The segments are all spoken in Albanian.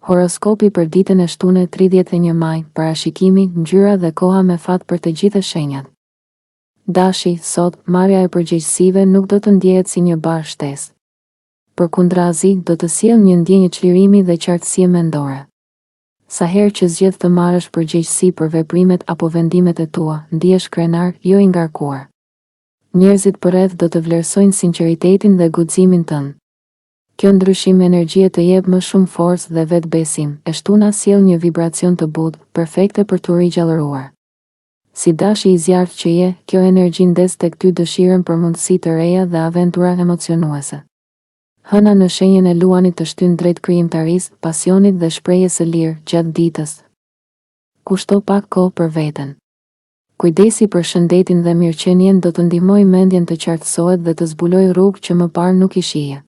Horoskopi për ditën e shtunë 31 maj, parashikimi, ngjyra dhe koha me fat për të gjitha shenjat. Dashi, sot, marrja e përgjegjësive nuk do të ndjehet si një barë shtesë. Përkundrazi, do të sjellë një ndjenjë çlirimi dhe qartësie mendore. Sa herë që zgjedh të marrësh përgjegjësi për veprimet apo vendimet e tua, ndihesh krenar, jo i ngarkuar. Njerëzit përreth do të vlerësojnë sinqeritetin dhe guximin tënd. Kjo ndryshim energjie të jep më shumë forcë dhe vetbesim, e shtuna sjell një vibracion të butë, perfekte për të rigjallëruar. Si dashi i zjarrt që je, kjo energji ndes tek ty dëshirën për mundësi të reja dhe aventura emocionuese. Hëna në shenjën e luanit të shtyn drejt krijimtarisë, pasionit dhe shprehjes së lirë gjatë ditës. Kushto pak kohë për veten. Kujdesi për shëndetin dhe mirëqenien do të ndihmojë mendjen të qartësohet dhe të zbulojë rrugë që më parë nuk i shije.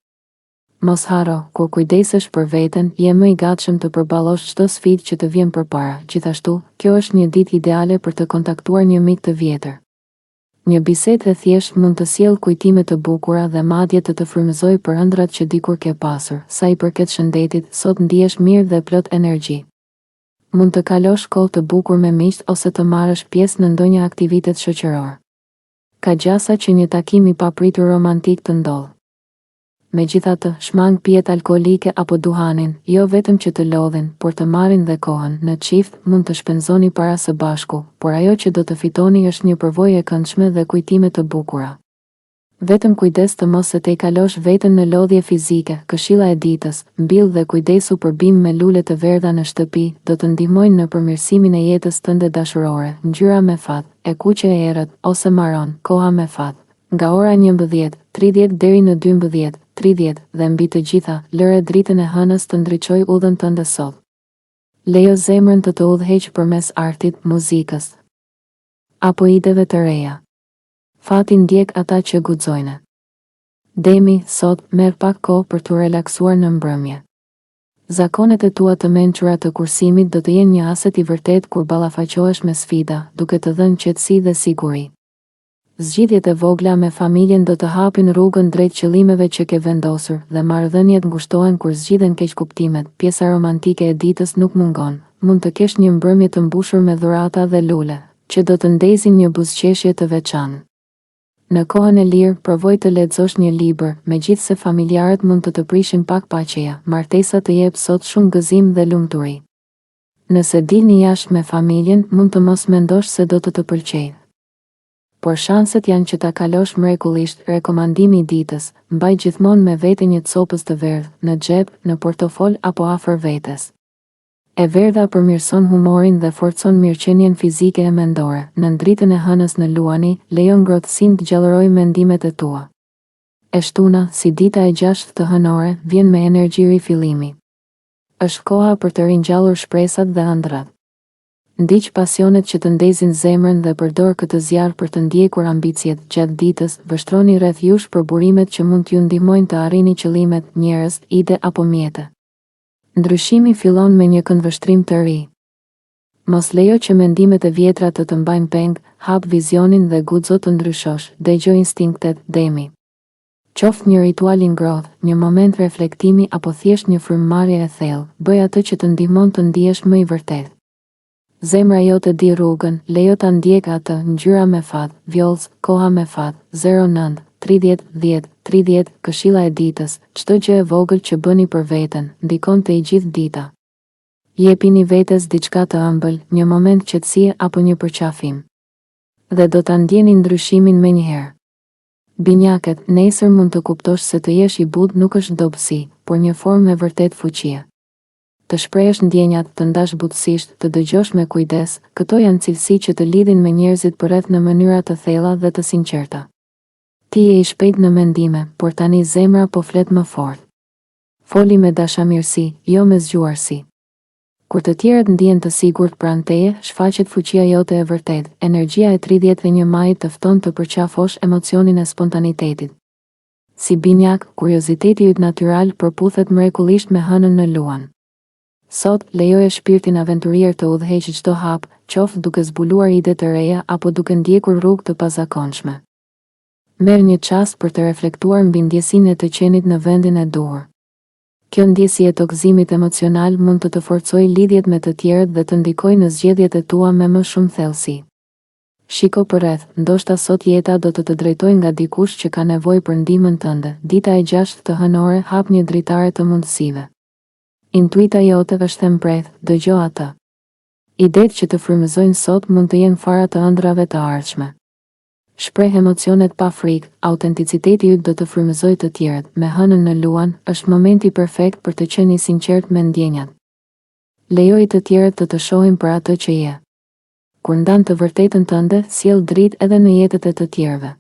Mos haro, kur kujdesesh për veten, je më i gatshëm të përballosh çdo sfidë që të vjen përpara. Gjithashtu, kjo është një ditë ideale për të kontaktuar një mik të vjetër. Një bisedë e thjeshtë mund të sjellë kujtime të bukura dhe madje të frymëzojë për ëndrat që dikur ke pasur. Sa i përket shëndetit, sot ndihesh mirë dhe plot energji. Mund të kalosh kohë të bukur me miqt ose të marrësh pjesë në ndonjë aktivitet shoqëror. Ka gjasa që një takim i papritur romantik të ndodhë. Megjithatë, shmang pijet alkoolike apo duhanin, jo vetëm që të lodhin, por të marrin dhe kohën. Në çift mund të shpenzoni para së bashku, por ajo që do të fitoni është një përvojë e këndshme dhe kujtime të bukura. Vetëm kujdes të mos e tejkalosh veten në lodhje fizike. Këshilla e ditës, mbill dhe kujdesu për bim me lule të verdha në shtëpi, do të ndihmojnë në përmirësimin e jetës tënde dashurore. Ngjyra me fat, e kuqe e errët ose maron, koha me fat. Nga ora 11:30 deri në 12:30 dhe mbi të gjitha, lëre dritën e hënës të ndriçojë udhën tënde sot. Lejo zemrën të udhëheqë përmes artit, muzikës apo ideve të reja. Fati ndjek ata që guxojnë. Demi, sot, merr pak kohë për të relaksuar në mbrëmje. Zakonet e tua të mençura të kursimit do të jenë një aset i vërtet kur ballafaqohesh me sfida, duke të dhënë qetësi dhe siguri. Zgjidhjet e vogla me familjen do të hapin rrugën drejt qëllimeve që ke vendosur dhe marrëdhëniet ngushtohen kur zgjidhen keqkuptimet. Pjesa romantike e ditës nuk mungon. Mund të kesh një mbrëmje të mbushur me dhurata dhe lule, që do të ndezin një buzëqeshje të veçantë. Në kohën e lirë, provoj të lexosh një libër, megjithse familjarët mund të prishin pak paqeja. Martesa të jep sot shumë gëzim dhe lumturi. Nëse dilni jashtë me familjen, mund të mos mendosh se do të pëlqejë. Por shanset janë që ta kalosh mrekullisht. Rekomandimi i ditës, mbaj gjithmonë me vete një copës të verdhë, në xhep, në portofol apo afër vetes. E verdha përmirëson humorin dhe forcon mirëqenien fizike e mendore. Në dritën e hënës në luani, lejon ngrohtësinë të gjallërojë mendimet e tua. E shtuna, si dita e 6 të hënore, vjen me energji rifillimi. Është koha për të ringjallur shpresat dhe ëndrat. Ndiq pasionet që të ndezin zemrën dhe përdor këtë zjarr për të ndjekur ambicjet. Gjatë ditës, vështroni rreth jush për burimet që mund t'ju ndihmojnë të arrini qëllimet, njerëz, ide apo mjete. Ndryshimi fillon me një këndvështrim të ri. Mos lejo që mendimet e vjetra të mbajnë peng, hap vizionin dhe guxo të ndryshosh. Dëgjoj instinktet, Demi. Qoftë një ritual i ngrohtë, një moment reflektimi apo thjesht një frymëmarrje e thellë, bëj atë që të ndihmon të ndihesh më i vërtetë. Zemra jote di rrugën, lejo ta ndjek atë. Ngjyra me fat, vjollc, koha me fat, 09:30 këshilla e ditës, çdo gjë e vogël që bëni për veten, ndikon te i gjithë dita. Jepini vetes diçka të ëmbël, një moment qetësie apo një përqafim. Dhe do ta ndjeni ndryshimin menjëherë. Binjakët, nesër mund të kuptosh se të jesh i butë nuk është dobësi, por një formë e vërtet fuqie. Të shprehesh ndjenjat, të ndash butësisht, të dëgjosh me kujdes, këto janë cilësi që të lidhin me njerëzit përreth në mënyra të thella dhe të sinqerta. Ti je i shpejt në mendime, por tani zemra po flet më fort. Foli me dashamirësi, jo me zgjuarsi. Kur të tjerët ndihen të sigurt pranë teje, shfaqet fuqia jote e vërtet. Energjia e 31 majit të fton të përqafosh emocionin e spontanitetit. Si binjak, kurioziteti yt natyral përputhet mrekullisht me hënën në luan. Sot, lejoje shpirtin aventurier të udhëheqë çdo hap, qoftë duke zbuluar ide të reja apo duke ndjekur rrugë të pazakonshme. Merr një çast për të reflektuar mbi ndjesinë e të qenit në vendin e duhur. Kjo ndjesi e toksimit emocional mund të forcojë lidhjet me të tjerët dhe të ndikojë në zgjedhjet e tua me më shumë thellësi. Shiko përreth, ndoshta sot jeta do të drejtojë nga dikush që ka nevojë për ndihmën tënde. Dita e 6 të hënore hap një dritare të mundësive. Intuita jote është e mprejtë, dëgjo atë. Idetë që të frymëzojnë sot mund të jenë fara të ëndrave të ardhshme. Shpreh emocionet pa frikë, autenticiteti yt do të frymëzojë të tjerët. Me hënën në luan, është momenti perfekt për të qenë i sinqert me ndjenjat. Lejoj të tjerët të shohin për atë që je. Kur ndan të vërtetën tënde, sjell dritë edhe në jetët e të tjerëve.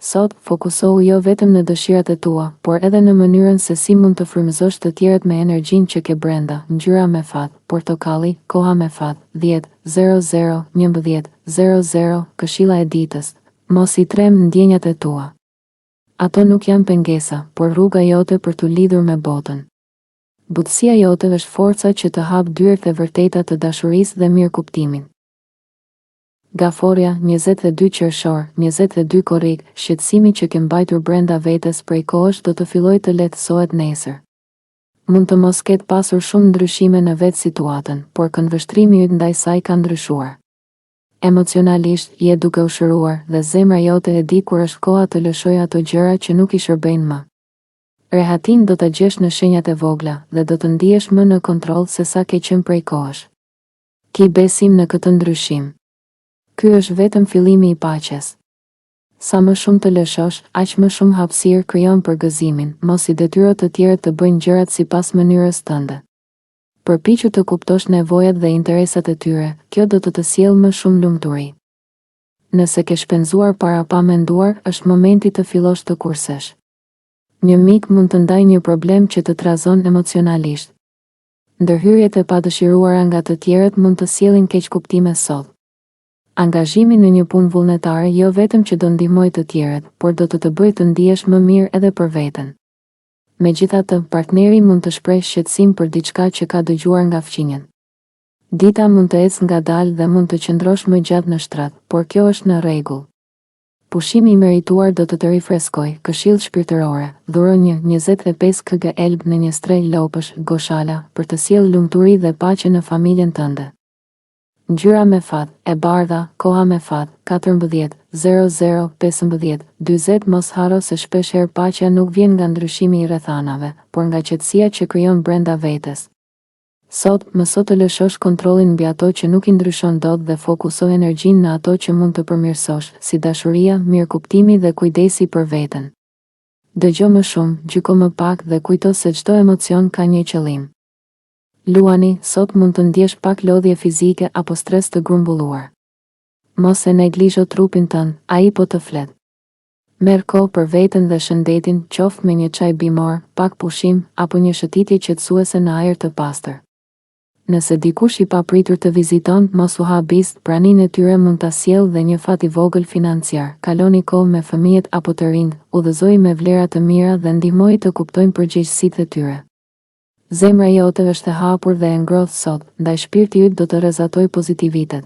Sot, fokusohu jo vetëm në dëshirat e tua, por edhe në mënyrën se si mund të frymëzosh të tjerët me energjinë që ke brenda. Ngjyra me fat, portokalli, koha me fat, 10:00, 11:00, këshilla e ditës. Mos i trem ndjenjat e tua. Ato nuk janë pengesa, por rruga jote për të lidhur me botën. Butësia jote është forca që të hap dyert e vërteta të dashurisë dhe mirëkuptimit. Gaforia, 22 qershor, 22 korrik, shqetësimi që ke mbajtur brenda vetes prej kohësh do të fillojë të lehtësohet nesër. Mund të mos ketë pasur shumë ndryshime në vetë situatën, por këndvështrimi yt ndaj saj ka ndryshuar. Emocionalisht, je duke u shëruar dhe zemra jote e di kur është koha të lëshojë ato gjëra që nuk i shërbejnë më. Rehatin do ta gjesh në shenjat e vogla dhe do të ndihesh më në kontroll se sa ke qenë prej kohësh. Ki besim në këtë ndryshim. Ky është vetëm fillimi i paqes. Sa më shumë të lëshosh, aq më shumë hapësirë krijon për gëzimin. Mos i detyro të tjerët të bëjnë gjërat sipas mënyrës tënde. Përpiqu të kuptosh nevojat dhe interesat e tyre, kjo do të sjellë më shumë lumturi. Nëse ke shpenzuar para pa menduar, është momenti të fillosh të kursesh. Një mik mund të ndajë një problem që të trazon emocionalisht. Ndërhyrjet e padëshiruara nga të tjerët mund të sjellin keqkuptime sot. Angazhimi në një punë vullnetare jo vetëm që do ndihmojë të tjerët, por do të bëjë të ndihesh më mirë edhe për veten. Megjithatë, partneri mund të shprehë shqetësim për diçka që ka dëgjuar nga fqinjet. Dita mund të ecë ngadalë dhe mund të qëndrosh më gjatë në shtrat, por kjo është në rregull. Pushimi i merituar do të të rifreskojë. Këshill shpirtërore, dhuro 25 kg elb në një strej lopësh, goshala, për të sjellë lumturi dhe paqe në familjen tënde. Ngjyra me fat, e bardha, koha me fat, 14:00, 15:40. Mos haro se shpesh herë paqja nuk vjen nga ndryshimi i rrethanave, por nga qetësia që krijon brenda vetes. Sot, mëso të lëshosh kontrollin mbi ato që nuk i ndryshon dot dhe fokuso energjinë në ato që mund të përmirësosh, si dashuria, mirëkuptimi dhe kujdesi për veten. Dëgjo më shumë, gjyko më pak dhe kujto se çdo emocion ka një qëllim. Luani, sot mund të ndjesh pak lodhje fizike apo stres të grumbulluar. Mos e neglizho trupin tënd, ai po të flet. Merr kohë për veten dhe shëndetin, qoftë me një çaj bimor, pak pushim apo një shëtitje qetësuese në ajër të pastër. Nëse dikush i papritur të viziton, mos u habis, praninë e tyre mund ta sjellë dhe një fat i vogël financiar. Kaloni kohë me fëmijët apo të rinj, udhëzoi me vlera të mira dhe ndihmoi të kuptojnë përgjegjësitë e tyre. Zemra jote është e hapur dhe e ngrohtë sot, ndaj shpirti yt do të rrezatojë pozitivitet.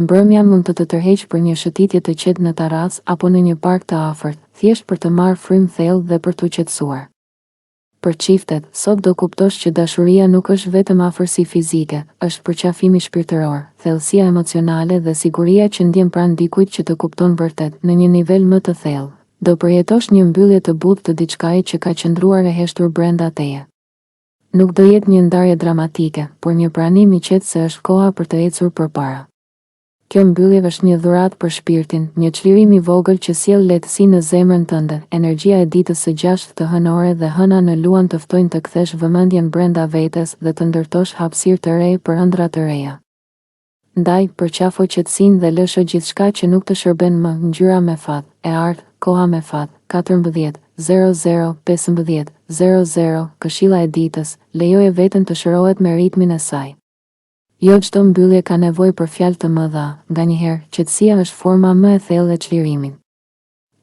Mbrëmja mund të tërheqë për një shëtitje të qetë në terrasë apo në një park të afërt, thjesht për të marrë frymë thellë dhe për t'u qetësuar. Për çiftet, sot do kuptosh që dashuria nuk është vetëm afërsi fizike, është përqafimi shpirtëror, thellësia emocionale dhe siguria që ndjen pranë dikujt që të kupton vërtet në një nivel më të thellë. Do përjetosh një mbyllje të butë të diçkaje që ka qëndruar e heshtur brenda teje. Nuk do jetë një ndarje dramatike, por një pranim i qetë se është koha për të ecur përpara. Kjo mbyllje është një dhuratë për shpirtin, një çlirim i vogël që sjell lehtësi në zemrën tënde. Energjia e ditës së 6 të hënore dhe hëna në luan të ftojnë të kthesh vëmendjen brenda vetes dhe të ndërtosh hapësirë të re për ëndra të reja. Ndaj, përqafo qetësinë dhe lësho gjithçka që nuk të shërben më. Ngjyra me fat, e ardh, koha me fat, 14:00, 15:00, këshilla e ditës, lejoje veten të shërohet me ritmin e saj. Jo çdo mbyllje ka nevojë për fjalë të mëdha, nganjëherë qetësia është forma më e thellë e çlirimit.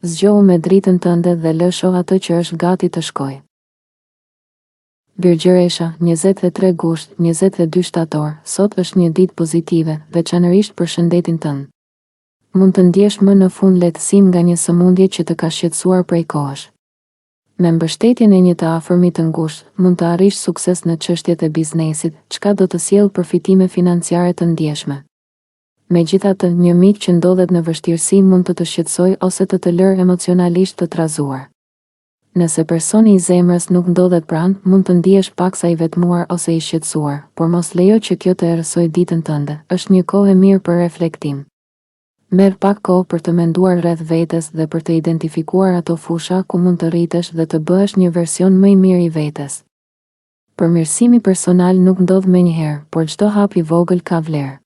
Zgjohu me dritën tënde dhe lësho atë që është gati të shkojë. Birgjëresha, 23 gusht, 22 shtator, sot është një ditë pozitive, veçanërisht për shëndetin tënd. Mund të ndjesh më në fund lehtësim nga një sëmundje që të ka shqetësuar prej kohësh. Me mbështetjen e një të afërmit të ngushtë, mund të arrish sukses në çështjet e biznesit, çka do të sjellë përfitime financiare të ndjeshme. Megjithatë, një mik që ndodhet në vështirësi mund të shqetësojë ose të lërë emocionalisht të trazuar. Nëse personi i zemrës nuk ndodhet pranë, mund të ndihesh paksa i vetmuar ose i shqetësuar, por mos lejo që kjo të errësojë ditën tënde. Është një kohë e mirë për reflektim. Merr pak kohë për të menduar rreth vetes dhe për të identifikuar ato fusha ku mund të rritesh dhe të bëhesh një version më i mirë i vetes. Përmirësimi personal nuk ndodh menjëherë, por çdo hap i vogël ka vlerë.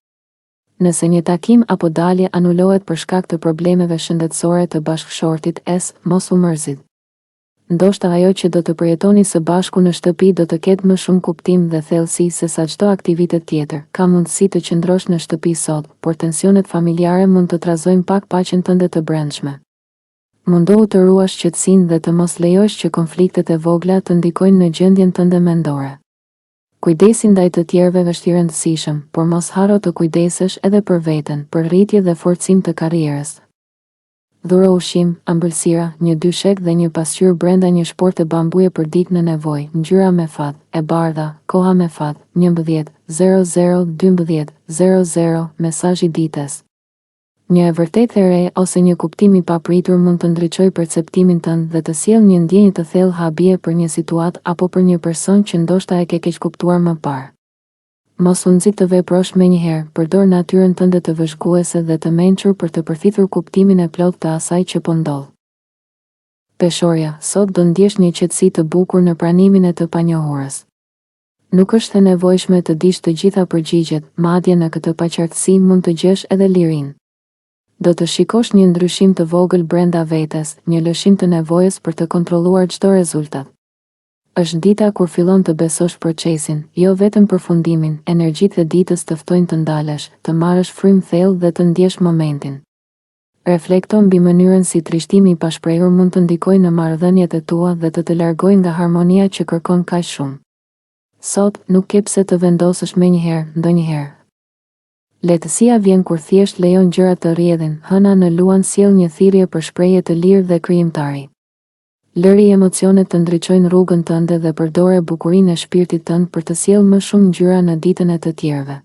Nëse një takim apo dalje anulohet për shkak të problemeve shëndetësore të bashkëshortit, mos u mërzit. Ndoshta ajo që do të përjetoni së bashku në shtëpi do të ketë më shumë kuptim dhe thellësi se sa çdo aktivitet tjetër. Ka mundësi të qëndrosh në shtëpi sot, por tensionet familjare mund të trazojnë pak paqen tënde të brendshme. Mundohu të ruash qetësinë dhe të mos lejosh që konfliktet e vogla të ndikojnë në gjendjen tënde mendore. Kujdesi ndaj të tjerëve është i rëndësishëm, por mos harro të kujdesesh edhe për veten, për rritje dhe forcim të karrierës. Dhuro ushqim, ëmbëlsira, një dyshek dhe një pasqyrë brenda një shporte bambuje për ditë në nevojë, ngjyra me fat, e bardha, koha me fat, 11:00-00:12:00, mesazhi ditës. Një e vërtetë e re ose një kuptim i papritur mund të ndriçojë perceptimin tënd dhe të sjellë një ndjenjë të thellë habie për një situatë apo për një person që ndoshta e ke keq kuptuar më parë. Mos u nxit të veprosh menjëherë, përdor natyrën tënde të vëzhguese dhe të mençur për të përfitur kuptimin e plotë të asaj që po ndodh. Peshorja, sot do ndjesh një qetësi të bukur në pranimin e të panjohurës. Nuk është e nevojshme të dish të gjitha përgjigjet, madje në këtë paqartësi mund të gjesh edhe lirinë. Do të shikosh një ndryshim të vogël brenda vetes, një lëshim të nevojës për të kontrolluar çdo rezultat. Është dita kur fillon të besosh procesin, jo vetëm përfundimin. Energjitë e ditës të ftojnë të ndalesh, të marrësh frymë thellë dhe të ndjesh momentin. Reflekto mbi mënyrën si trishtimi i pashprehur mund të ndikojë në marrëdhëniet e tua dhe të largojë nga harmonia që kërkon kaq shumë. Sot, nuk ke pse të vendosësh menjëherë, ndonjëherë. Lehtësia vjen kur thjesht lejon gjërat të rrjedhin, hëna në luan sjell një thirrje për shprehje të lirë dhe krijimtari. Lëri emocionet të ndriçojnë rrugën tënde dhe përdore bukurinë e shpirtit tënd për të sjellë më shumë ngjyra në ditën e të tjerëve.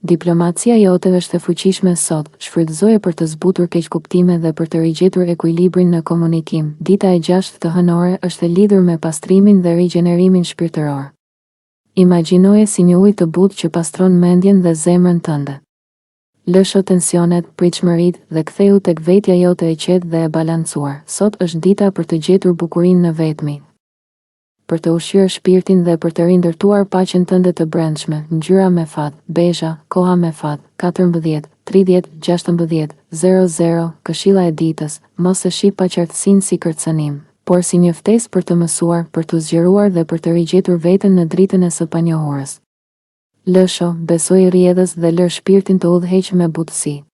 Diplomacia jote është e fuqishme sot, shfrytëzoje për të zbutur keqkuptime dhe për të rigjetur ekuilibrin në komunikim. Dita e 6 të hënore është e lidhur me pastrimin dhe rigjenerimin shpirtëror. Imagjinoje si një ujë të butë që pastron mendjen dhe zemrën tënde. Lësho tensionet, pritshmëritë dhe ktheu tek vetja jote e qetë dhe e balancuar. Sot është dita për të gjetur bukurinë në vetmi, për të ushqyer shpirtin dhe për të rindërtuar paqen tënde të brendshme. Ngjyra me fat, bezha, koha me fat, 14:30-16:00, këshilla e ditës, mos e shih paqartësinë si kërcënim, por si një ftesë për të mësuar, për të zgjeruar dhe për të rigjetur veten në dritën e së panjohurës. Lësho, besoj rrjedhës dhe lër shpirtin të udhëheqë me butësi.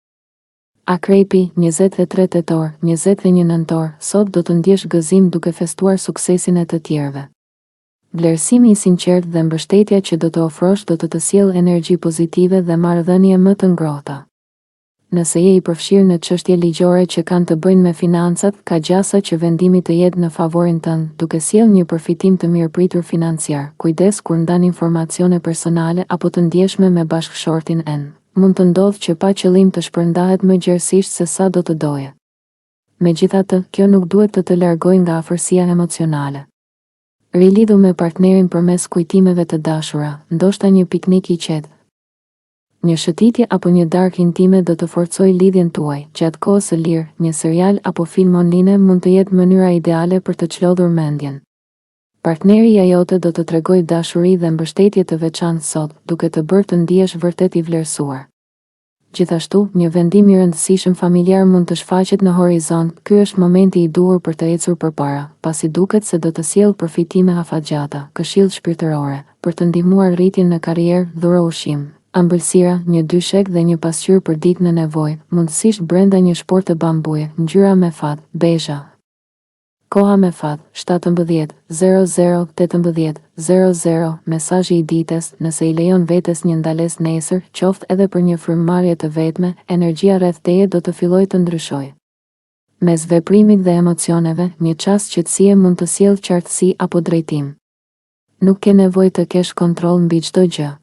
Akrepi, 23 tetor, 21 nëntor, sot do të ndjesh gëzim duke festuar suksesin e të tjerëve. Vlerësimi i sinqertë dhe mbështetja që do të ofrosh do të sjellë energji pozitive dhe marrëdhënie më të ngrohta. Nëse je i përfshirë në çështje ligjore që kanë të bëjnë me financat, ka gjasa që vendimi të jetë në favorin tënd, duke sjellë një përfitim të mirëpritur financiar. Kujdes kur ndan informacione personale apo të ndjeshme me bashkëshortin en. Mund të ndodhë që pa qëllim të shpërndahet më gjerësisht se sa do të doje. Megjithatë, kjo nuk duhet të largojë nga afërsia emocionale. Rilidhu me partnerin përmes kujtimeve të dashura, ndoshta një piknik i qetë. Një shëtitje apo një darkë intime do të forcojë lidhjen tuaj. Gjatë kohës së lirë, një serial apo film online mund të jetë mënyra ideale për të çlodhur mendjen. Partneri jote do të tregojë dashuri dhe mbështetje të veçantë sot, duke të bërë të ndihesh vërtet i vlerësuar. Gjithashtu, një vendim i rëndësishëm familjar mund të shfaqet në horizont. Ky është momenti i duhur për të ecur përpara, pasi duket se do të sjellë përfitime afatgjata. Këshill shpirtërore, për të ndihmuar rritjen në karrierë, dhuro ushqim, ëmbëlsira, një dyshek dhe një pasqyrë për ditë në nevojë, mundësisht brenda një shporte bambuje, ngjyra me fat, bezha. Koha me fat, 17:00-18:00, mesazhi i ditës, nëse i lejon vetes një ndales nesër, qoftë edhe për një frymëmarrje të vetme, energjia rreth teje do të fillojë të ndryshojë. Mes veprimit dhe emocioneve, një çast qetësie mund të sjellë qartësi apo drejtim. Nuk ke nevojë të kesh kontroll mbi çdo gjë.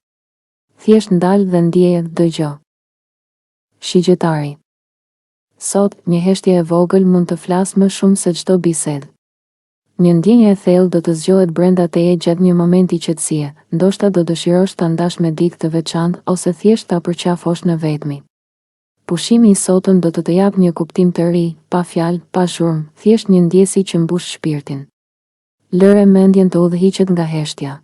Thjesht ndal dhe ndjeje, dëgjo. Shigjetari. Sot, një heshtje e vogël mund të flasë më shumë se çdo bisedë. Një ndjenjë e thellë do të zgjohet brenda teje gjatë një momenti qetësie, ndoshta do dëshirosh ta ndash me dikë të veçantë ose thjesht ta përqafosh në vetmi. Pushimi I sotëm do të jap një kuptim të ri, pa fjalë, pa zhurmë, thjesht një ndjesi që mbush shpirtin. Lëre mendjen të udhëhiqet nga heshtja.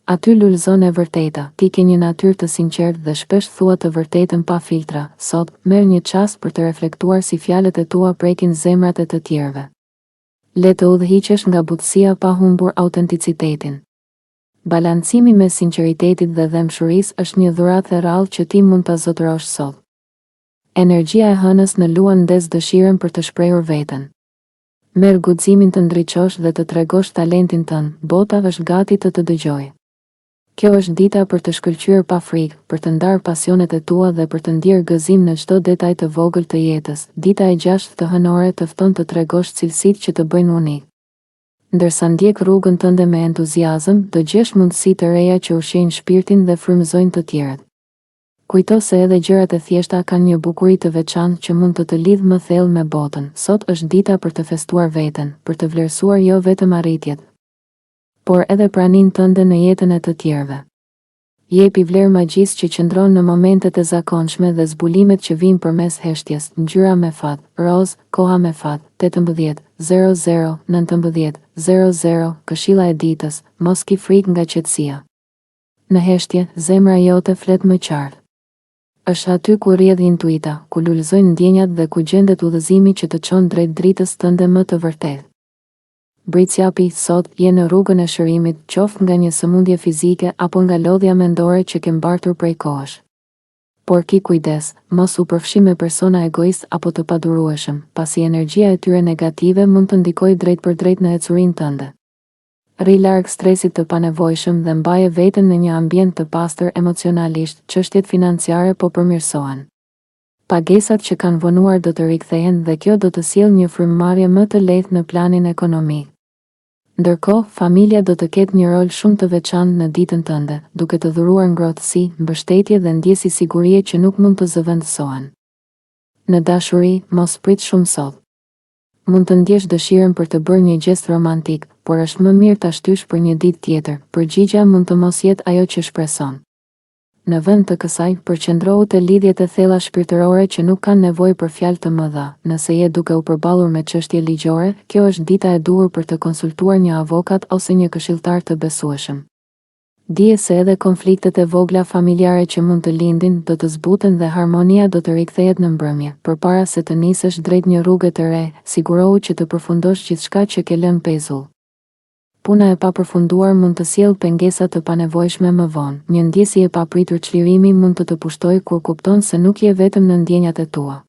Aty lulëzon e vërteta, ti ke një natyrë të sinqertë dhe shpesh thua të vërtetën pa filtra. Sot, merr një çast për të reflektuar si fjalët e tua prekin zemrat e të tjerëve. Le të udhëhiqesh nga butësia pa humbur autenticitetin. Balancimi mes sinqeritetit dhe dëmshurisë është një dhuratë e rrallë që ti mund ta zotërosh sot. Energjia e hënës në luan ndes dëshirën për të shprehur veten. Merr guximin të ndriçosh dhe të tregosh talentin tënd, bota është gati të të dëgjojë. Kjo është dita për të shkëlqyer pa frikë, për të ndarë pasionet e tua dhe për të ndier gëzim në çdo detaj të vogël të jetës. Dita e 6 të hënore të fton të tregosh cilësitë që të bëjnë unik. Ndërsa ndjek rrugën tënde me entuziazëm, do gjesh mundësi të reja që ushqejnë shpirtin dhe frymëzojnë të tjerët. Kujto se edhe gjërat e thjeshta kanë një bukuri të veçantë që mund të lidhë më thellë me botën. Sot është dita për të festuar veten, për të vlerësuar jo vetëm arritjet, por edhe praninë tënde në jetën e të tjerëve. Jepi vlerë magjisë që qëndron në momentet e zakonshme dhe zbulimet që vijnë përmes heshtjes. Ngjyra me fat, roz, koha me fat, 18:00-19:00, këshilla e ditës, mos ki frikë nga qetësia. Në heshtje, zemra jote flet më qartë. Është aty ku rrjedh intuita, ku lulëzojnë ndjenjat dhe ku gjendet udhëzimi që të çon drejt dritës tënde më të vërtetë. Britsjapi, sot je në rrugën e shërimit, qoftë nga një sëmundje fizike apo nga lodhja mendore që ke mbartur prej kohësh. Por ki kujdes, mos u përfshi me persona egoist apo të padurueshëm, pasi energjia e tyre negative mund të ndikojë drejt për drejt në ecurinë tënde. Rri larg stresit të panevojshëm dhe mbaje veten në një ambient të pastër emocionalisht. Çështjet financiare po përmirësohen. Pagesat që kanë vonuar do të rikthehen dhe kjo do të sjellë një frymëmarrje më të lehtë në planin ekonomik. Ndërkohë, familja do të ketë një rol shumë të veçantë në ditën tënde, duke të dhuruar ngrohtësi, mbështetje dhe ndjesi sigurie që nuk mund të zëvendësohen. Në dashuri, mos prit shumë sot. Mund të ndjesh dëshirën për të bërë një gest romantik, por është më mirë ta shtysh për një ditë tjetër. Përgjigjja mund të mos jetë ajo që shpreson. Në vend të kësaj, përqendrohu te lidhjet e thella shpirtërore që nuk kanë nevojë për fjalë të mëdha. Nëse je duke u përballur me çështje ligjore, kjo është dita e duhur për të konsultuar një avokat ose një këshilltar të besueshëm. Dije se edhe konfliktet e vogla familjare që mund të lindin do të zbuten dhe harmonia do të rikthehet në mbrëmje. Përpara se të nisesh drejt një rruge të re, sigurohu që të përfundosh gjithçka që ke lënë pezull. Puna e papërfunduar mund të sjellë pengesa të panevojshme më vonë. Një ndjesi e papritur çlirimi mund të pushtojë kur kupton se nuk je vetëm në ndjenjat e tua.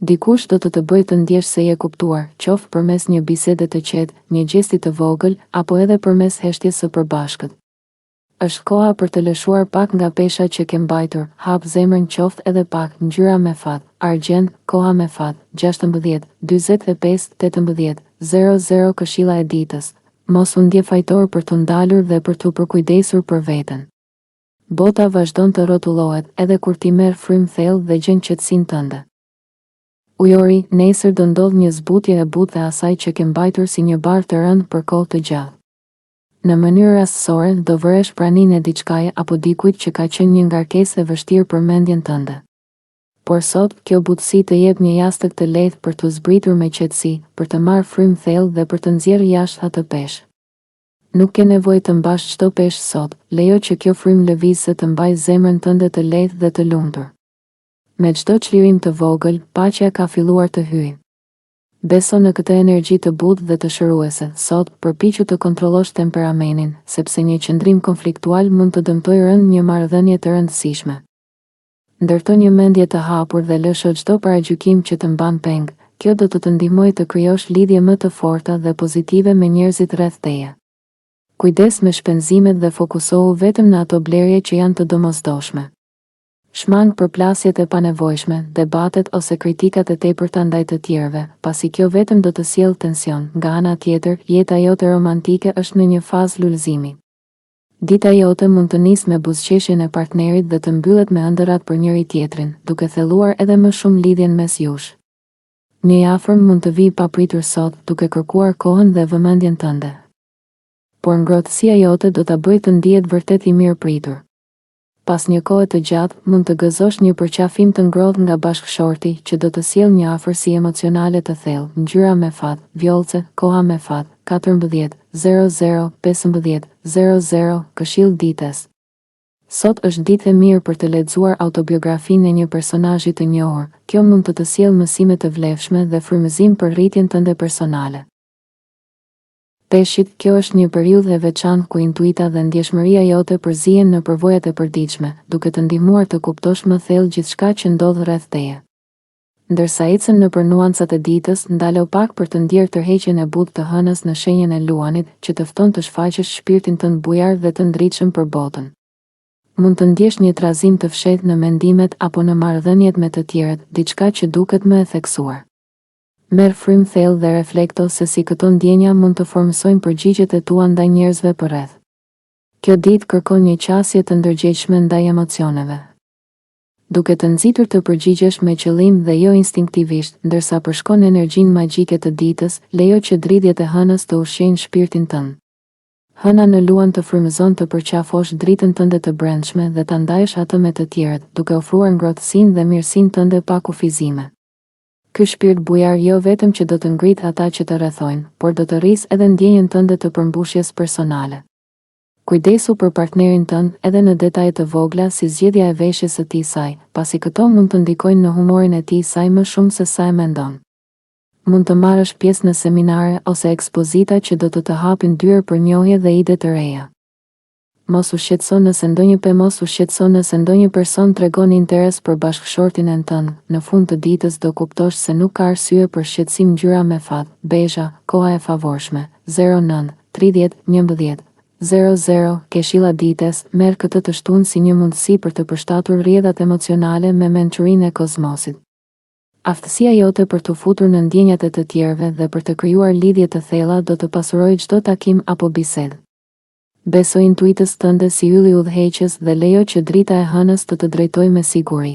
Dikush do të bëjë të ndjesh se je kuptuar, qoftë përmes një bisede të qetë, një gjesti të vogël, apo edhe përmes heshtjes së përbashkët. Është koha për të lëshuar pak nga pesha që ke mbajtur. Hap zemrën, qoftë edhe pak. Ngjyra me fat, argjend, koha me fat, 16:45-18:00, këshilla e ditës. Mos u ndje fajtor për të ndalur dhe për të përkujdesur për veten. Bota vazhdon të rrotullohet edhe kur ti merr frymë thellë dhe gjen qetësinë tënde. Ujori, nesër do ndodh një zbutje e butë e asaj që ke mbajtur si një barë të rëndë për kohë të gjatë. Në mënyrë rastësore do vëresh praninë e diçkaje apo dikujt që ka qenë një ngarkesë e vështirë për mendjen tënde. Por sot, kjo butësi të jep një jastëk të lehtë për të zbritur me qetësi, për të marrë frymë thellë dhe për të nxjerrë jashtë atë peshë. Nuk ke nevojë të mbash çdo peshë sot, lejo që kjo frymë lëvizse të mbajë zemrën tënde të lehtë dhe të lumtur. Me çdo çlirim të vogël, paqja ka filluar të hyjë. Beso në këtë energji të butë dhe të shëruese. Sot, përpiqu të kontrollosh temperamentin, sepse një qëndrim konfliktual mund të dëmtojë rënd një marrëdhënie të rëndësishme. Ndërto një mendje të hapur dhe lësho çdo paragjykim që të mban peng. Kjo do të ndihmojë të krijosh lidhje më të forta dhe pozitive me njerëzit rreth teje. Kujdes me shpenzimet dhe fokusohu vetëm në ato blerje që janë të domosdoshme. Shmang për plasjet e panevojshme, debatet ose kritikat e tepërta ndaj të tjerëve, pasi kjo vetëm do të sjellë tension. Nga ana tjetër, jeta jote romantike është në një fazë lullëzimi. Dita jote mund të nisë me buzëqeshjen e partnerit dhe të mbyllet me ëndërrat për njëri tjetrin, duke thelluar edhe më shumë lidhjen mes jush. Një afërm mund të vijë papritur sot, duke kërkuar kohën dhe vëmendjen tënde. Por ngrohtësia jote do ta bëjë të ndihet vërtet i mirë pritur. Pas një kohe të gjatë, mund të gëzosh një përqafim të ngrohtë nga bashkëshorti që do të sjellë një afërsi emocionale të thellë. Ngjyra me fat, vjollce, koha me fat, 14-00-15-00, këshill ditës. Sot është ditë e mirë për të lexuar autobiografinë e një personazhi të njohur. Kjo mund të sjellë mësime të vlefshme dhe frymëzim për rritjen tënde personale. Peshqit, kjo është një periudhë e veçantë ku intuita dhe ndjeshmëria jote përzihen në përvojat e përditshme, duke të ndihmuar të kuptosh më thellë gjithçka që ndodh rreth teje. Ndërsa ecën nëpër nuancat e ditës, ndalo pak për të ndier tërheqjen e butë të hënës në shenjën e luanit, që të fton të shfaqësh shpirtin tënd bujar dhe të ndritshëm për botën. Mund të ndjesh një trazim të fshehtë në mendimet apo në marrëdhëniet me të tjerët, diçka që duket më e theksuar. Merr frymë thellë dhe reflekto se si këto ndjenja mund të formsojnë përgjigjet e tua ndaj njerëzve përreth. Kjo ditë kërkon një qasje të ndërgjegjshme ndaj emocioneve. Duke të nxitur të përgjigjesh me qëllim dhe jo instinktivisht, ndërsa përshkon energjinë magjike të ditës, lejo që dridhjet e hënës të ushqejnë shpirtin tënd. Hëna në luan të frymëzon të përqafosh dritën tënde të brendshme dhe ta ndajësh atë me të tjerët, duke ofruar ngrohtësinë dhe mirësinë tënde pa kufizime. Ky shpirt bujar jo vetëm që do të ngrit ata që të rrethojnë, por do të rrisë edhe ndjenjen tënde të përmbushjes personale. Kujdesu për partnerin tënd edhe në detaje të vogla si zgjedhja e veshjes së tij saj, pasi këto mund të ndikojnë në humorin e tij saj më shumë se sa e mendon. Mund të marrësh pjesë në seminare ose ekspozita që do të hapin dyrë për njohje dhe ide të reja. Mos u shqetëso nëse ndonjë person tregon interes për bashkëshortin e tënd. Në fund të ditës do kuptosh se nuk ka arsye për shqetësim. Ngjyra me fat, bezha, koha e favorshme, 09-30-11-00, këshilla ditës. Merr këtë të shtunë si një mundësi për të përshtatur rrjedhat emocionale me mençurinë e kozmosit. Aftësia jote për të futur në ndjenjat e të tjerëve dhe për të krijuar lidhje të thella do të pasurojë çdo takim apo bisedë. Beso intuitës tënde si ylli udhëheqës dhe lejo që drita e hënës të drejtojë me siguri.